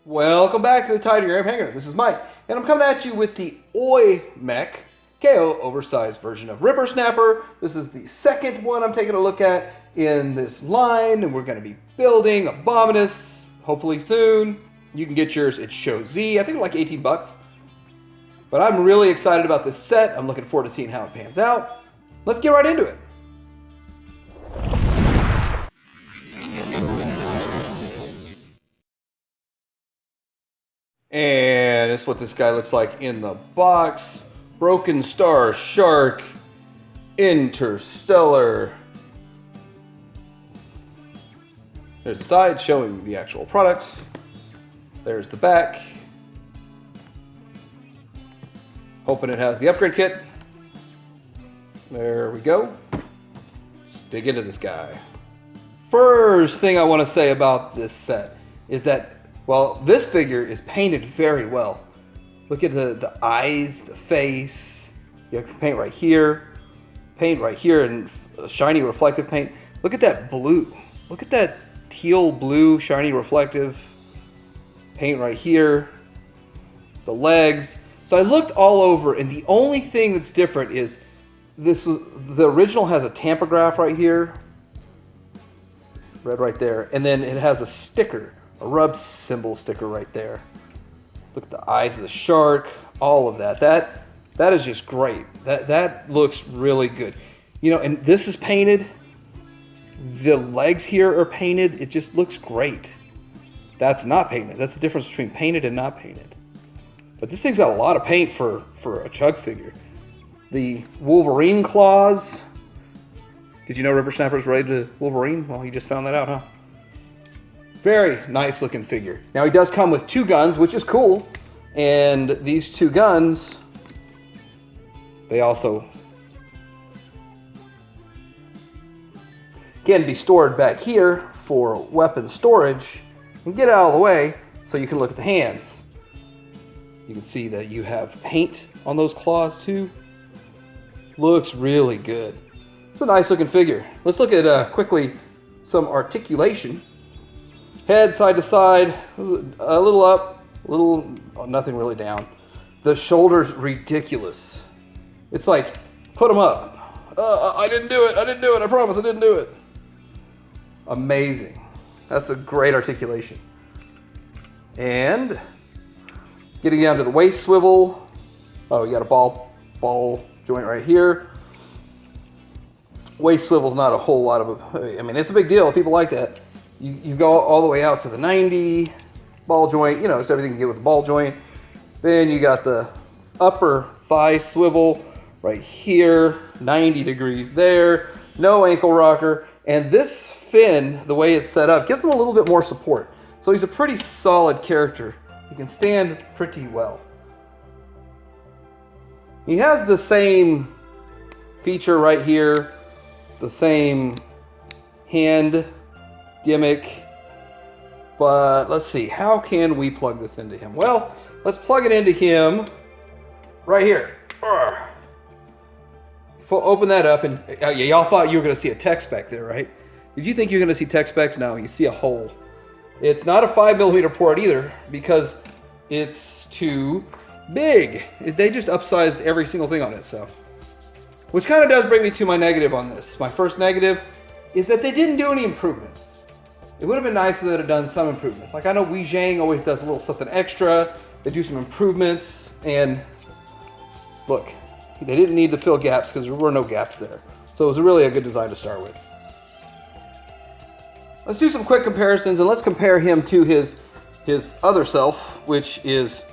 Welcome back to the Tidy Gram Hangar. This is Mike, and I'm coming at you with the Aoyi Mech KO oversized version of Rippersnapper. This is the second one I'm taking a look at in this line, and we're going to be building Abominus hopefully soon. You can get yours at Show Z. I think like 18 bucks. But I'm really excited about this set. I'm looking forward to seeing how it pans out. Let's get right into it. And it's what this guy looks like in the box. Broken Star Shark Interstellar. There's the side showing the actual products. There's the back. Hoping it has the upgrade kit. There we go. Let's dig into this guy. First thing I want to say about this set is that, well, this figure is painted very well. Look at the eyes, the face. You have paint right here, and shiny reflective paint. Look at that blue. Look at that teal blue, shiny reflective paint right here. The legs. So I looked all over, and the only thing that's different is the original has a tampograph right here. It's red right there, and then it has a sticker. A rub symbol sticker right there. Look at the eyes of the shark, all of that. That is just great. That looks really good. You know, and this is painted. The legs here are painted. It just looks great. That's not painted. That's the difference between painted and not painted. But this thing's got a lot of paint for a chug figure. The Wolverine claws. Did you know Rippersnapper's related to Wolverine? Well, you just found that out, huh? Very nice looking figure. Now he does come with two guns, which is cool. And these two guns, they also can be stored back here for weapon storage. And get out of the way so you can look at the hands. You can see that you have paint on those claws too. Looks really good. It's a nice looking figure. Let's look at quickly some articulation. Head side to side, a little up, nothing really down. The shoulders ridiculous. It's like, put them up. I didn't do it, I promise I didn't do it. Amazing. That's a great articulation. And getting down to the waist swivel. Oh, you got a ball joint right here. Waist swivel's not a whole lot of, I mean, it's a big deal. People like that. You go all the way out to the 90 ball joint, you know, it's everything you get with the ball joint. Then you got the upper thigh swivel right here, 90 degrees there, no ankle rocker. And this fin, the way it's set up, gives him a little bit more support. So he's a pretty solid character. He can stand pretty well. He has the same feature right here, the same hand gimmick, but let's see, how can we plug this into him? Well, let's plug it into him right here. Open that up, and y'all thought you were going to see a tech spec there, right? Did you think you were going to see tech specs? No, you see a hole. It's not a 5mm port either, because it's too big. They just upsized every single thing on it, so. Which kind of does bring me to my negative on this. My first negative is that they didn't do any improvements. It would have been nice if they had done some improvements. Like I know Wei Zhang always does a little something extra. They do some improvements, and look, they didn't need to fill gaps because there were no gaps there. So it was really a good design to start with. Let's do some quick comparisons, and let's compare him to his other self, which is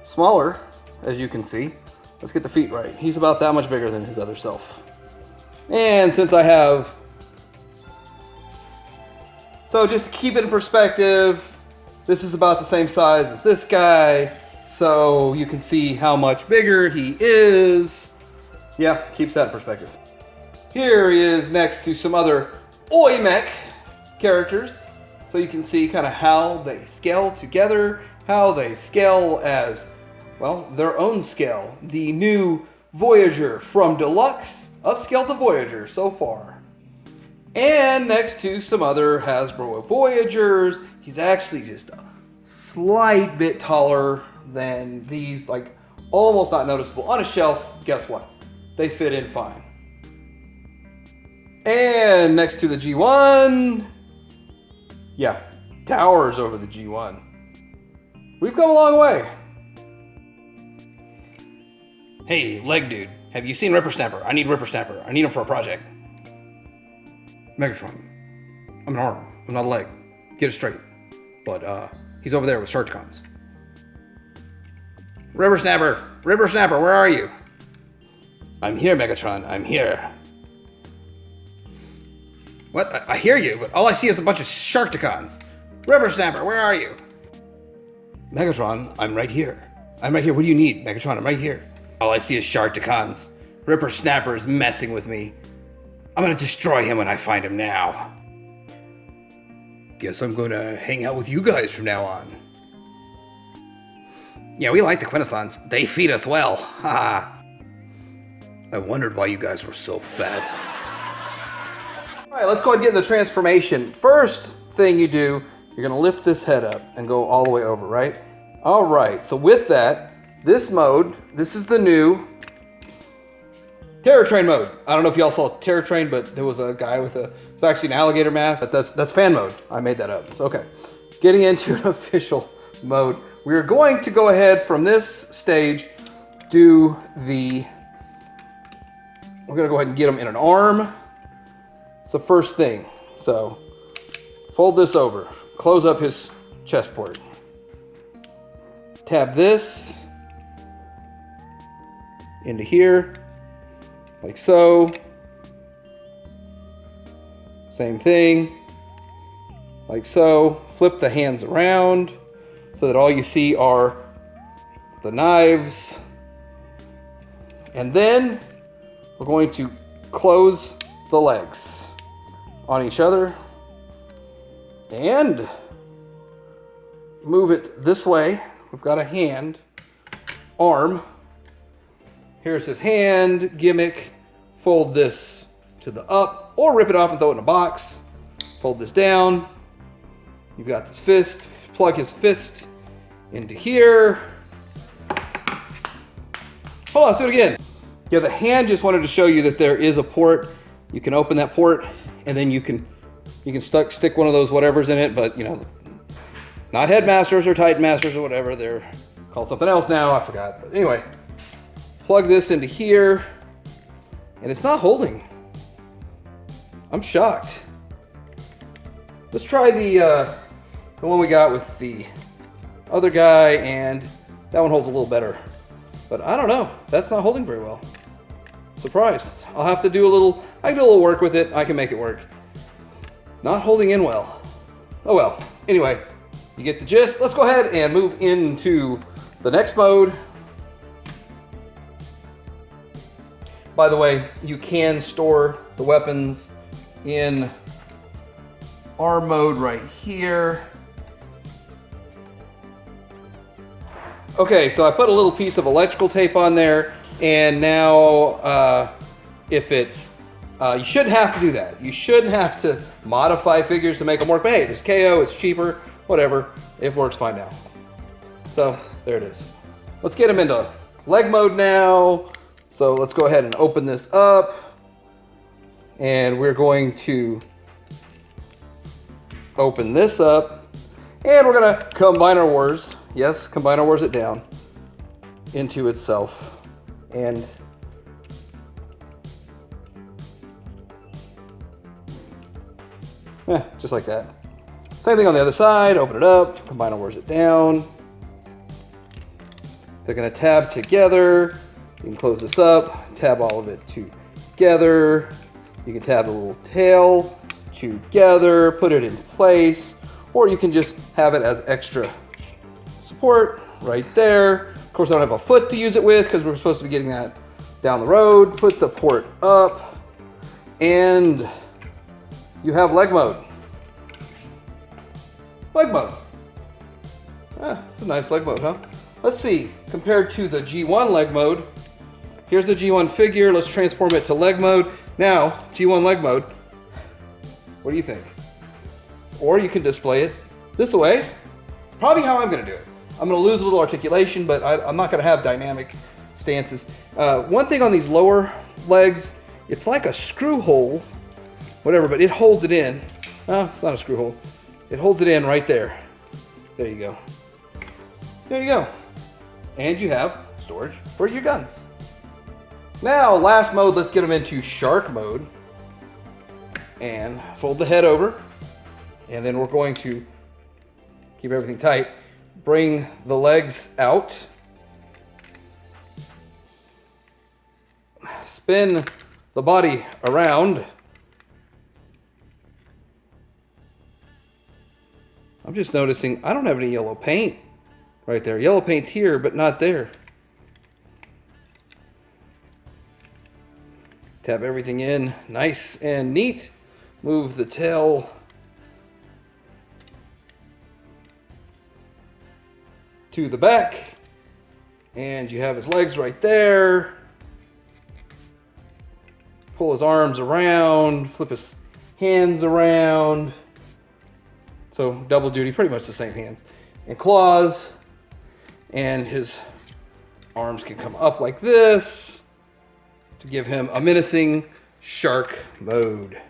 smaller, as you can see. Let's get the feet right. He's about that much bigger than his other self. And since I have, so just to keep it in perspective, this is about the same size as this guy, so you can see how much bigger he is. Yeah, keeps that in perspective. Here he is next to some other Aoyi Mech characters, so you can see kind of how they scale together, how they scale as, well, their own scale. The new Voyager from Deluxe, upscaled to Voyager so far. And next to some other Hasbro Voyagers, he's actually just a slight bit taller than these, like almost not noticeable. On a shelf, guess what? They fit in fine. And next to the G1, yeah, towers over the G1. We've come a long way. Hey, leg dude, have you seen Rippersnapper? I need Rippersnapper. I need him for a project. Megatron, I'm an arm. I'm not a leg. Get it straight. But he's over there with Terrorcons. Rippersnapper, Rippersnapper, where are you? I'm here, Megatron. I'm here. What? I hear you, but all I see is a bunch of Sharkticons. Rippersnapper, where are you? Megatron, I'm right here. I'm right here. What do you need, Megatron? I'm right here. All I see is Sharkticons. Rippersnapper is messing with me. I'm gonna destroy him when I find him now. Guess I'm gonna hang out with you guys from now on. Yeah, we like the Quintessons. They feed us well. Haha. I wondered why you guys were so fat. All right, let's go ahead and get the transformation. First thing you do, you're gonna lift this head up and go all the way over, right? All right, so with that, this mode, this is the new Terror Train mode. I don't know if y'all saw Terror Train, but there was a guy with it's actually an alligator mask. But that's fan mode. I made that up. So, okay, getting into an official mode. We're going to go ahead from this stage, we're gonna go ahead and get him in an arm. It's the first thing. So fold this over, close up his chest port. Tab this into here, like so. Same thing, like so. Flip the hands around so that all you see are the knives. And then we're going to close the legs on each other and move it this way. We've got a hand, arm. Here's his hand gimmick. Fold this to the up or rip it off and throw it in a box. Fold this down. You've got this fist. Plug his fist into here. Hold on, let's do it again. Yeah, the hand just wanted to show you that there is a port. You can open that port and then you can stick one of those whatevers in it, but you know, not Headmasters or Titan Masters or whatever. They're called something else now, I forgot. But anyway, plug this into here and it's not holding. I'm shocked. Let's try the one we got with the other guy, and that one holds a little better. But I don't know, that's not holding very well. Surprised. I'll have to do a little, I can do a little work with it. I can make it work. Not holding in well. Oh well. Anyway, you get the gist. Let's go ahead and move into the next mode. By the way, you can store the weapons in arm mode right here. Okay, so I put a little piece of electrical tape on there, and now if it's, you shouldn't have to do that. You shouldn't have to modify figures to make them work, but hey, there's KO, it's cheaper, whatever, it works fine now. So, there it is. Let's get him into leg mode now. So let's go ahead and open this up, and we're going to open this up, and we're gonna combine our wars. Yes, combine our wars it down into itself, and just like that. Same thing on the other side. Open it up, combine our wars it down. They're gonna tab together. You can close this up, tab all of it together. You can tab the little tail together, put it in place, or you can just have it as extra support right there. Of course, I don't have a foot to use it with because we're supposed to be getting that down the road. Put the port up, and you have leg mode. Leg mode. It's a nice leg mode, huh? Let's see, compared to the G1 leg mode, here's the G1 figure. Let's transform it to leg mode. Now, G1 leg mode. What do you think? Or you can display it this way. probably how I'm gonna do it. I'm gonna lose a little articulation, but I'm not gonna have dynamic stances. One thing on these lower legs, it's like a screw hole, whatever, but it holds it in. Oh, it's not a screw hole. It holds it in right there. There you go. There you go. And you have storage for your guns. Now, last mode, let's get them into shark mode. And fold the head over. And then we're going to keep everything tight. Bring the legs out. Spin the body around. I'm just noticing I don't have any yellow paint right there. Yellow paint's here, but not there. Tap everything in nice and neat. Move the tail to the back. And you have his legs right there. Pull his arms around, flip his hands around. So double duty, pretty much the same hands. And claws. And his arms can come up like this to give him a menacing shark mode.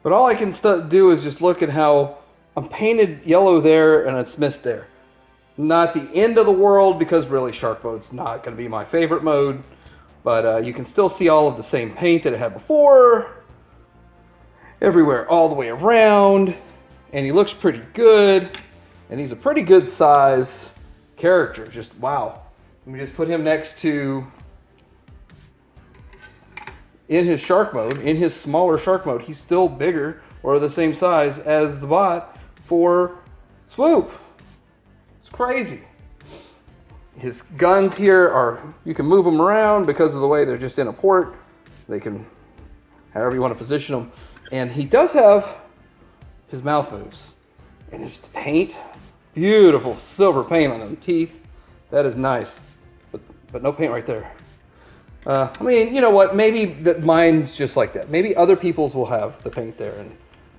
But all I can do is just look at how I'm painted yellow there and it's missed there. Not the end of the world, because really shark mode's not going to be my favorite mode. But you can still see all of the same paint that it had before. Everywhere, all the way around. And he looks pretty good. And he's a pretty good size character. Just wow. Let me just put him next to, in his shark mode, in his smaller shark mode, he's still bigger or the same size as the bot for swoop. It's crazy. His guns here are, you can move them around because of the way they're just in a port. They can, however you want to position them. And he does have his mouth moves. And his paint, beautiful silver paint on them teeth. That is nice. But no paint right there. I mean, you know what? Maybe that mine's just like that. Maybe other people's will have the paint there,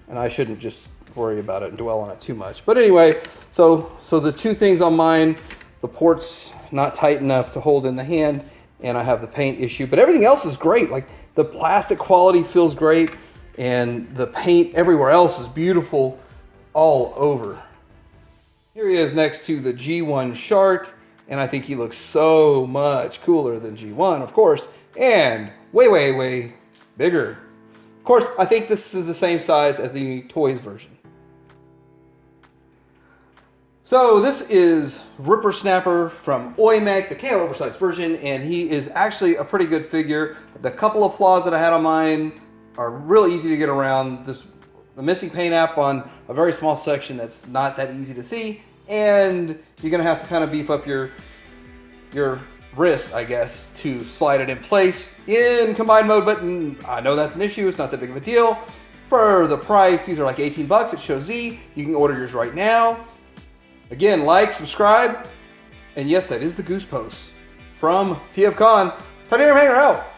and I shouldn't just worry about it and dwell on it too much. But anyway, so the two things on mine, the port's not tight enough to hold in the hand, and I have the paint issue. But everything else is great. Like the plastic quality feels great, and the paint everywhere else is beautiful all over. Here he is next to the G1 Shark. And I think he looks so much cooler than G1, of course, and way, way, way bigger. Of course, I think this is the same size as the toys version. So this is Rippersnapper from Aoyi Mech, the KO oversized version, and he is actually a pretty good figure. The couple of flaws that I had on mine are really easy to get around. The missing paint app on a very small section that's not that easy to see. And you're gonna have to kind of beef up your wrist, I guess, to slide it in place in combined mode, but I know that's an issue. It's not that big of a deal. For the price, these are like 18 bucks. It shows Z. You can order yours right now. Again, like, subscribe, and yes, that is the Goose Post from TFCon. Titanium Hanger out.